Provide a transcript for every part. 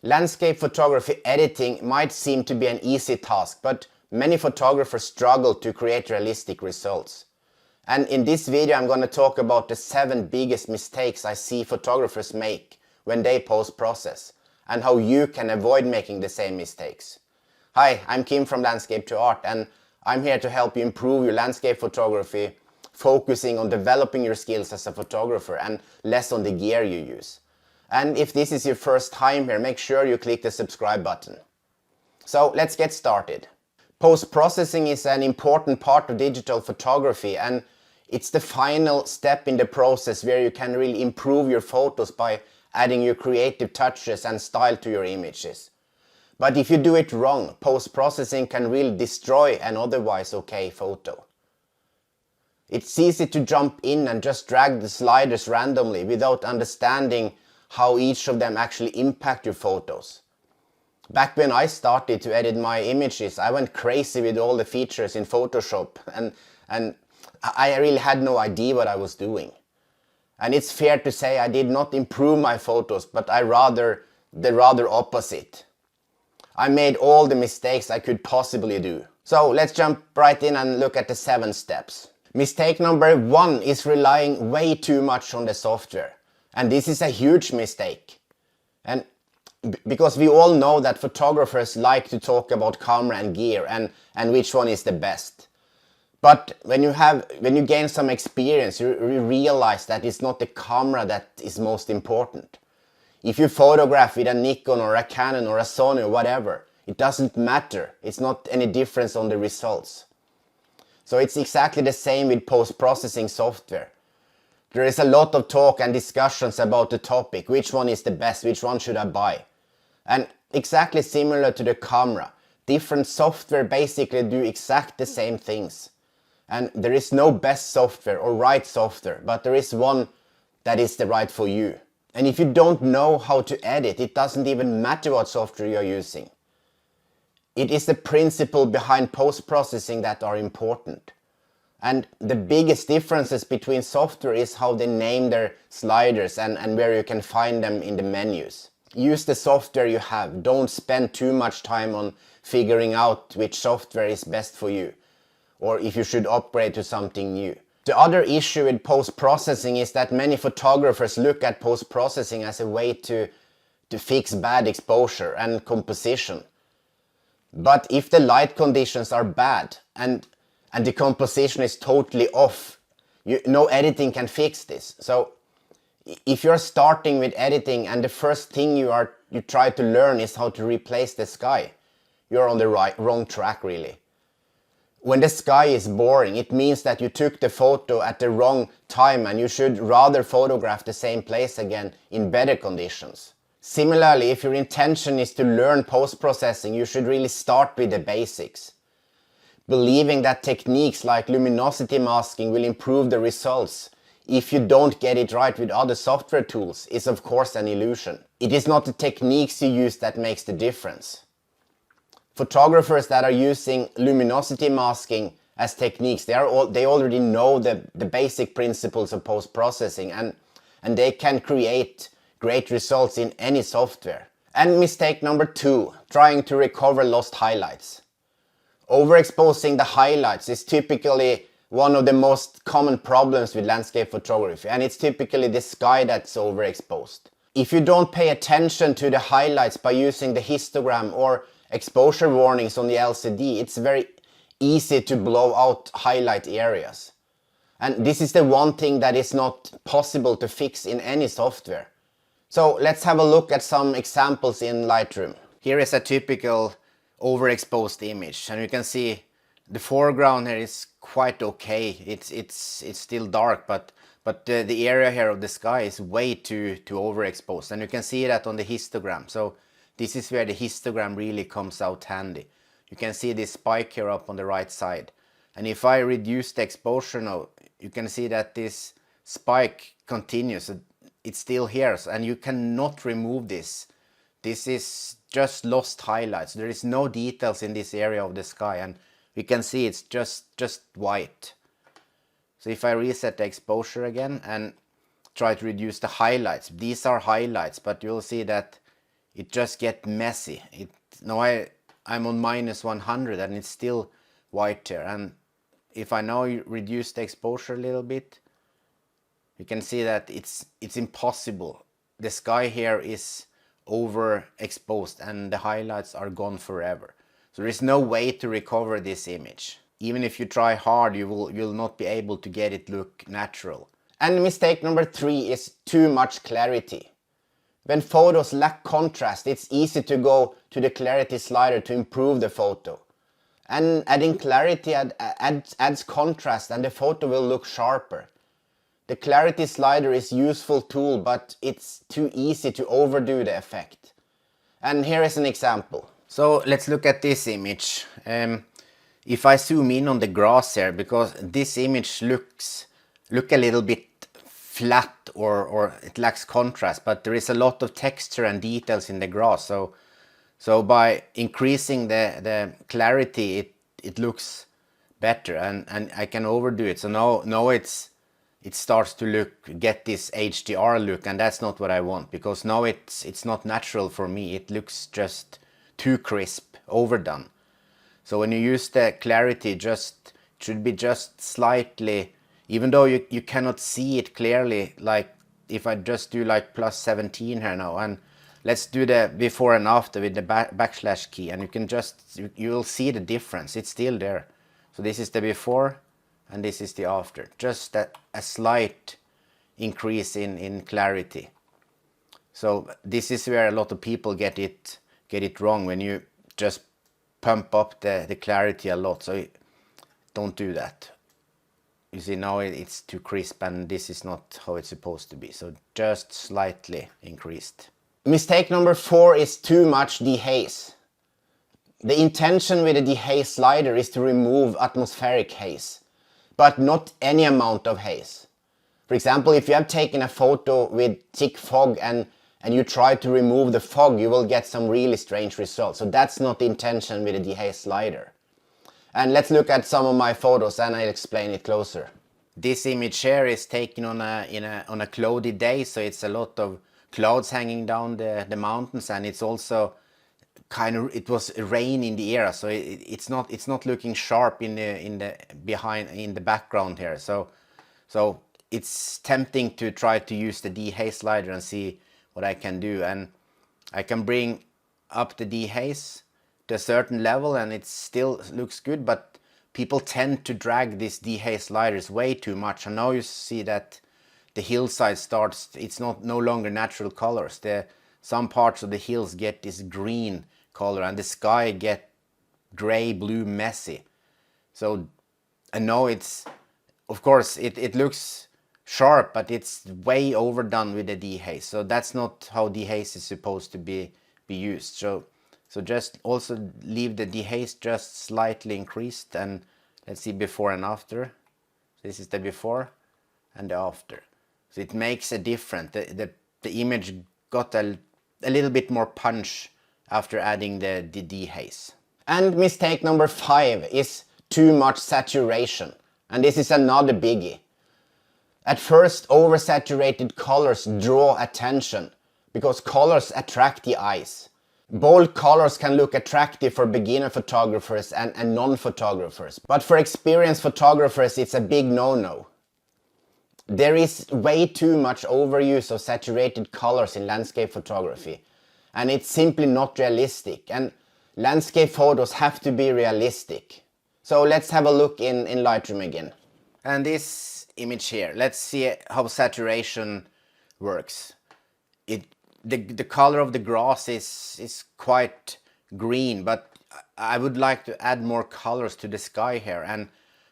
Landscape photography editing might seem to be an easy task, but many photographers struggle to create realistic results. And in this video I'm going to talk about the 7 biggest mistakes I see photographers make when they post-process, and how you can avoid making the same mistakes. Hi, I'm Kim from Landscape to Art, and I'm here to help you improve your landscape photography, focusing on developing your skills as a photographer and less on the gear you use. And if this is your first time here, make sure you click the subscribe button. So let's get started. Post-processing is an important part of digital photography, and it's the final step in the process where you can really improve your photos by adding your creative touches and style to your images. But if you do it wrong, post-processing can really destroy an otherwise okay photo. It's easy to jump in and just drag the sliders randomly without understanding how each of them actually impact your photos. Back when I started to edit my images, I went crazy with all the features in Photoshop, and I really had no idea what I was doing. And it's fair to say I did not improve my photos, but the rather opposite. I made all the mistakes I could possibly do. So let's jump right in and look at the 7 steps. Mistake number 1 is relying way too much on the software. And this is a huge mistake. And because we all know that photographers like to talk about camera and gear and which one is the best. But when you gain some experience, you realize that it's not the camera that is most important. If you photograph with a Nikon or a Canon or a Sony or whatever, it doesn't matter. It's not any difference on the results. So it's exactly the same with post-processing software. There is a lot of talk and discussions about the topic, which one is the best, which one should I buy? And exactly similar to the camera, different software basically do exactly the same things. And there is no best software or right software, but there is one that is the right for you. And if you don't know how to edit, it doesn't even matter what software you're using. It is the principle behind post-processing that are important. And the biggest differences between software is how they name their sliders and where you can find them in the menus. Use the software you have. Don't spend too much time on figuring out which software is best for you, or if you should upgrade to something new. The other issue with post-processing is that many photographers look at post-processing as a way to fix bad exposure and composition. But if the light conditions are bad and the composition is totally off, no editing can fix this. So if you're starting with editing and the first thing you try to learn is how to replace the sky, you're on the wrong track really. When the sky is boring, it means that you took the photo at the wrong time, and you should rather photograph the same place again in better conditions. Similarly, if your intention is to learn post-processing, you should really start with the basics. Believing that techniques like luminosity masking will improve the results if you don't get it right with other software tools is of course an illusion. It is not the techniques you use that makes the difference. Photographers that are using luminosity masking as techniques, they already know the basic principles of post-processing, and they can create great results in any software. And mistake number 2, trying to recover lost highlights. Overexposing the highlights is typically one of the most common problems with landscape photography, and it's typically the sky that's overexposed. If you don't pay attention to the highlights by using the histogram or exposure warnings on the LCD, it's very easy to blow out highlight areas. And this is the one thing that is not possible to fix in any software. So let's have a look at some examples in Lightroom. Here is a typical overexposed image, and you can see the foreground here is quite okay. It's still dark, but the area here of the sky is way too overexposed, and you can see that on the histogram. So this is where the histogram really comes out handy. You can see this spike here up on the right side. And if I reduce the exposure now, you can see that this spike continues. It's still here, and you cannot remove this. This is just lost highlights. There is no details in this area of the sky, and we can see it's just white. So if I reset the exposure again and try to reduce the highlights, these are highlights, but you'll see that it just gets messy. Now I'm on -100 and it's still white here. And if I now reduce the exposure a little bit, you can see that it's impossible. The sky here is overexposed and the highlights are gone forever. So there is no way to recover this image. Even if you try hard, you'll not be able to get it look natural. And mistake number 3 is too much clarity. When photos lack contrast, it's easy to go to the clarity slider to improve the photo. And adding clarity adds contrast and the photo will look sharper. The clarity slider is a useful tool, but it's too easy to overdo the effect. And here is an example. So let's look at this image. If I zoom in on the grass here, because this image look a little bit flat or it lacks contrast, but there is a lot of texture and details in the grass. So by increasing the clarity, it looks better, and I can overdo it. So now it starts to get this HDR look, and that's not what I want, because now it's not natural for me. It looks just too crisp, overdone. So when you use the clarity, it should be just slightly, even though you cannot see it clearly, like if I just do like +17 here now, and let's do the before and after with the backslash key, and you will see the difference. It's still there. So this is the before and this is the after. Just a slight increase in clarity. So this is where a lot of people get it wrong, when you just pump up the clarity a lot. So don't do that. You see, now it's too crisp and this is not how it's supposed to be. So just slightly increased. Mistake number 4 is too much dehaze. The intention with the dehaze slider is to remove atmospheric haze, but not any amount of haze. For example, if you have taken a photo with thick fog and you try to remove the fog, you will get some really strange results. So that's not the intention with the dehaze slider. And let's look at some of my photos and I'll explain it closer. This image here is taken on a cloudy day, so it's a lot of clouds hanging down the mountains, and it's also it was rain in the air, so it's not looking sharp in the background here. So it's tempting to try to use the dehaze slider and see what I can do, and I can bring up the dehaze to a certain level and it still looks good, but people tend to drag these dehaze sliders way too much, and now you see that the hillside starts, it's no longer natural colors. Some parts of the hills get this green color and the sky get gray, blue, messy. So, and now of course it looks sharp, but it's way overdone with the dehaze. So that's not how dehaze is supposed to be used. So just also leave the dehaze just slightly increased, and let's see before and after. This is the before and the after. So it makes a difference. The image got a little bit more punch after adding the dehaze. And mistake number 5 is too much saturation. And this is another biggie. At first, oversaturated colors draw attention because colors attract the eyes. Bold colors can look attractive for beginner photographers and non-photographers, but for experienced photographers it's a big no-no. There is way too much overuse of saturated colors in landscape photography, and it's simply not realistic, and landscape photos have to be realistic. So let's have a look in Lightroom again. And this image here, let's see how saturation works. The color of the grass is quite green, but I would like to add more colors to the sky here, and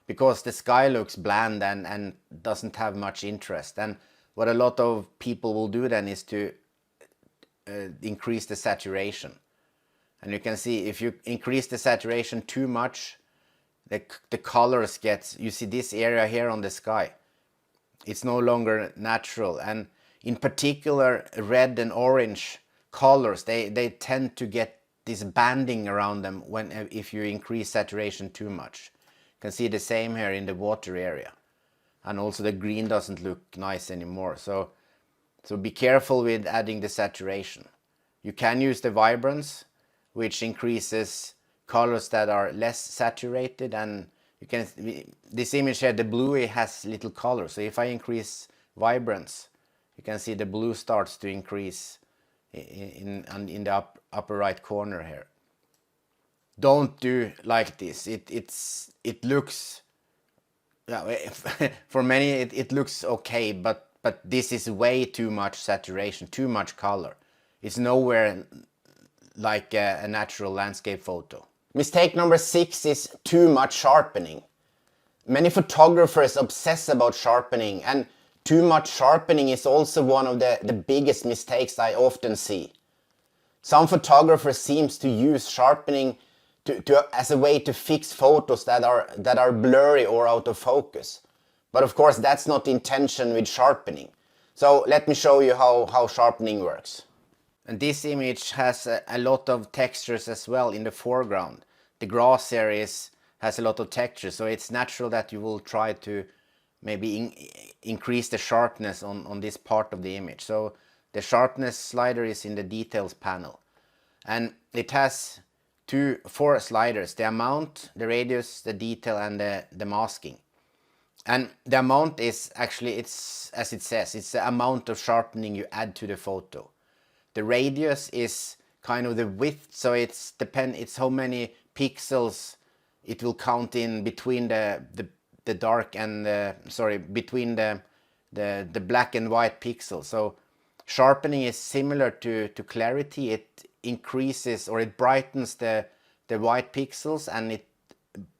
because the sky looks bland and doesn't have much interest. And what a lot of people will do then is to increase the saturation. And you can see if you increase the saturation too much, the colors you see this area here on the sky, it's no longer natural. And in particular, red and orange colors, they tend to get this banding around them if you increase saturation too much. You can see the same here in the water area, and also the green doesn't look nice anymore. So be careful with adding the saturation. You can use the vibrance, which increases colors that are less saturated, and you can, this image here, the blue, it has little color. So if I increase vibrance, you can see the blue starts to increase in the upper right corner here. Don't do like this. It looks, for many it looks okay, but this is way too much saturation, too much color. It's nowhere like a natural landscape photo. Mistake number 6 is too much sharpening. Many photographers obsess about sharpening, and too much sharpening is also one of the biggest mistakes I often see. Some photographers seems to use sharpening as a way to fix photos that are blurry or out of focus. But of course that's not the intention with sharpening. So let me show you how sharpening works. And this image has a lot of textures as well in the foreground. The grass here has a lot of texture, so it's natural that you will try to maybe increase the sharpness on this part of the image. So the sharpness slider is in the details panel, and it has 4 sliders: the amount, the radius, the detail, and the masking. And the amount is actually, it's as it says, it's the amount of sharpening you add to the photo. The radius is kind of the width, so it's how many pixels it will count in between the dark and between the black and white pixels. So sharpening is similar to clarity. It increases, or it brightens the white pixels, and it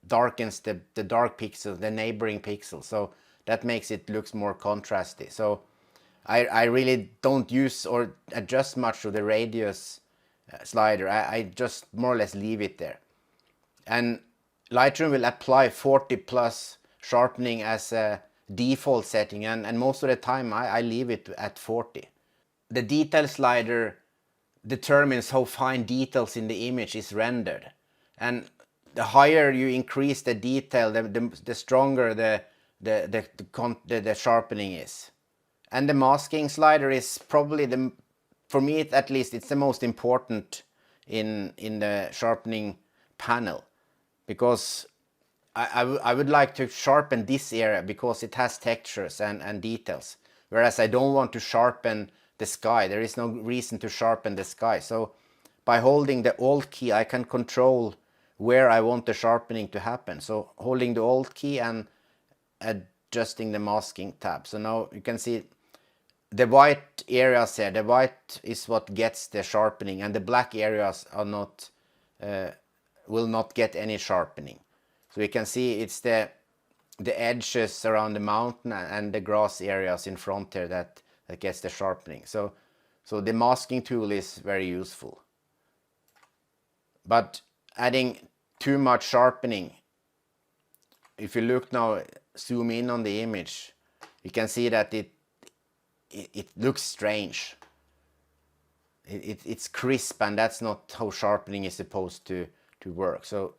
darkens the dark pixels, the neighboring pixels. So that makes it looks more contrasty. So I really don't use or adjust much of the radius slider. I just more or less leave it there. And Lightroom will apply 40 plus sharpening as a default setting, and most of the time I leave it at 40. The detail slider determines how fine details in the image is rendered, and the higher you increase the detail, the stronger the sharpening is. And the masking slider is probably for me at least, it's the most important in the sharpening panel, because I would like to sharpen this area because it has textures and details, whereas I don't want to sharpen the sky. There is no reason to sharpen the sky. So by holding the Alt key, I can control where I want the sharpening to happen. So holding the Alt key and adjusting the masking tab. So now you can see the white areas here. The white is what gets the sharpening, and the black areas are not will not get any sharpening. So you can see it's the edges around the mountain and the grass areas in front here that gets the sharpening. So the masking tool is very useful. But adding too much sharpening, if you look now, zoom in on the image, you can see that it looks strange. It's crisp, and that's not how sharpening is supposed to work. So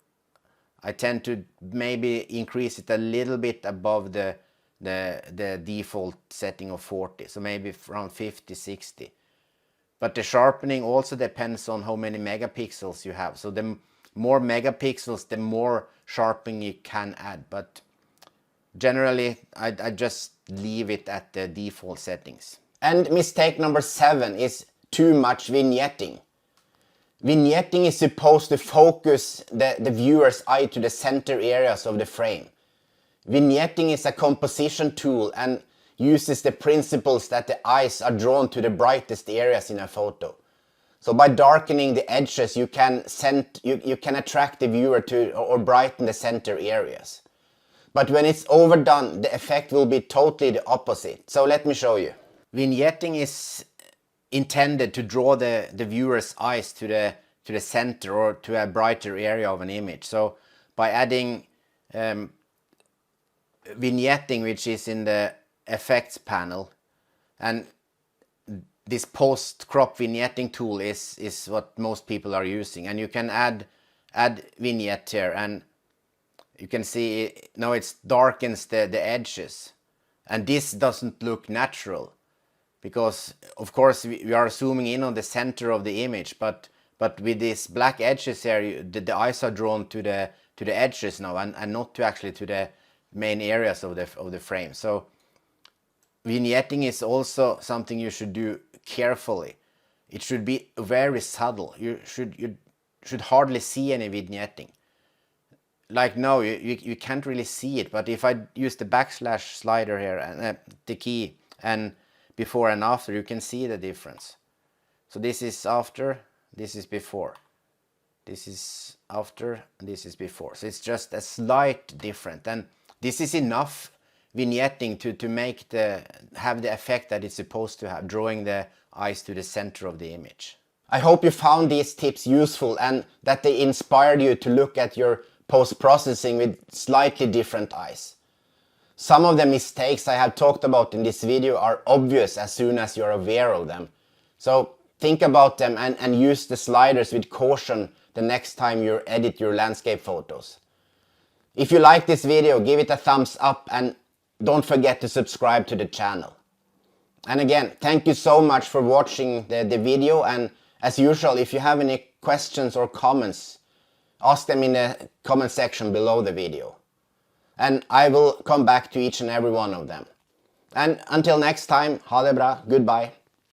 I tend to maybe increase it a little bit above the default setting of 40, so maybe around 50, 60. But the sharpening also depends on how many megapixels you have. So the more megapixels, the more sharpening you can add. But generally, I just leave it at the default settings. And mistake number 7 is too much vignetting. Vignetting is supposed to focus the viewer's eye to the center areas of the frame. Vignetting is a composition tool and uses the principles that the eyes are drawn to the brightest areas in a photo. So by darkening the edges, you can attract the viewer to or brighten the center areas. But when it's overdone, the effect will be totally the opposite. So let me show you. Vignetting is intended to draw the viewer's eyes to the center or to a brighter area of an image. So by adding vignetting, which is in the effects panel, and this post crop vignetting tool is what most people are using, and you can add vignette here, and you can see now it darkens the edges, and this doesn't look natural. because of course we are zooming in on the center of the image, but with these black edges here, the eyes are drawn to the edges now, and not to actually to the main areas of the frame. So vignetting is also something you should do carefully. It should be very subtle. You should hardly see any vignetting. Like now, you can't really see it, but if I use the backslash slider here and the key, and before and after, you can see the difference. So this is after, this is before. This is after, and this is before. So it's just a slight different, and this is enough vignetting to make have the effect that it's supposed to have, drawing the eyes to the center of the image. I hope you found these tips useful and that they inspired you to look at your post-processing with slightly different eyes. Some of the mistakes I have talked about in this video are obvious as soon as you're aware of them. So think about them and use the sliders with caution the next time you edit your landscape photos. If you like this video, give it a thumbs up and don't forget to subscribe to the channel. And again, thank you so much for watching the video, and as usual, if you have any questions or comments, ask them in the comment section below the video. And I will come back to each and every one of them. And until next time, ha det bra, goodbye.